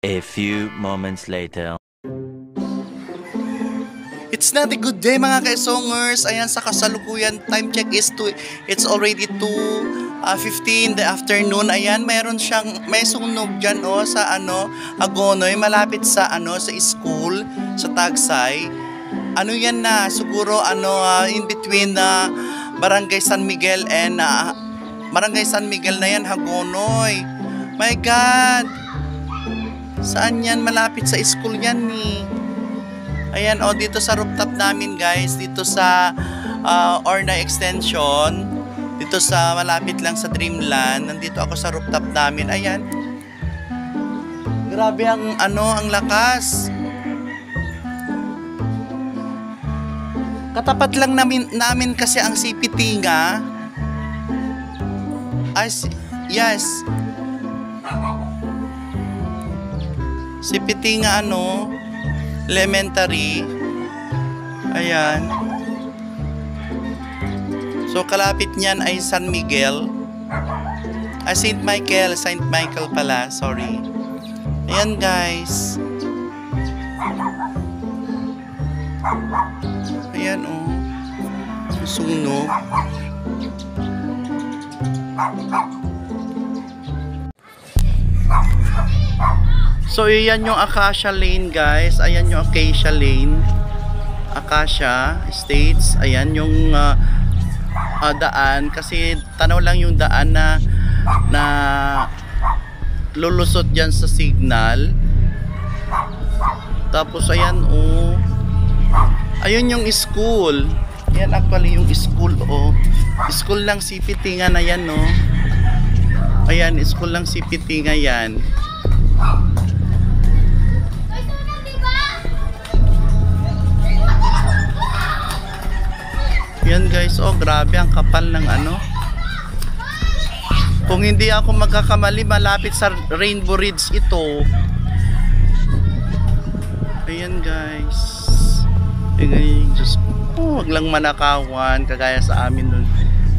A few moments later. It's not a good day mga kaisongers. Ayan, sa kasalukuyan, time check is it's already 2:15 the afternoon. Ayan, may sunog dyan sa Agonoy, malapit sa sa school, sa Tagsay. Ano yan na, siguro in between Barangay San Miguel and Barangay San Miguel na yan, Hagonoy. My God! Saan yan? Malapit sa school yan ni. Ayan, dito sa rooftop namin guys, dito sa Orna Extension, dito sa malapit lang sa Dreamland, nandito ako sa rooftop namin. Ayan. Grabe ang lakas. Katapat lang namin kasi ang CPT nga. Yes. CPT nga elementary. Ayan. So kalapit niyan ay San Miguel. Saint Michael pala, sorry. Ayan guys. Ayan susunog. So, iyan yung Acacia Lane guys. Ayan yung Acacia Lane. Acacia Estates. Ayan yung daan. Kasi tanaw lang yung daan na lulusot dyan sa signal. Tapos ayan ayun yung school. Ayan actually yung school School lang CPT nga na yan Ayan, school lang CPT nga yan. Yan guys, grabe ang kapal ng Kung hindi ako magkakamali, malapit sa Rainbow Ridge ito. Ayan guys. Diyos ko, wag lang manakawan kagaya sa amin nun,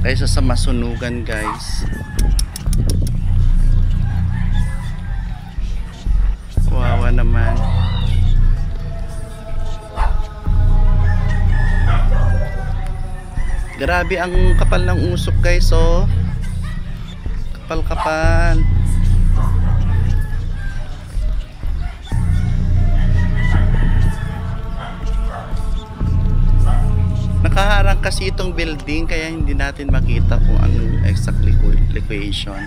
kaysa sa masunugan guys. Wawa naman. Grabe ang kapal ng usok guys kapal. Nakaharang kasi itong building kaya hindi natin makita kung anong exact location.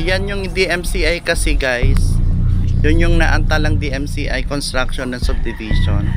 Yan yung DMCI kasi guys. Yun yung naantalang DMCI construction and subdivision.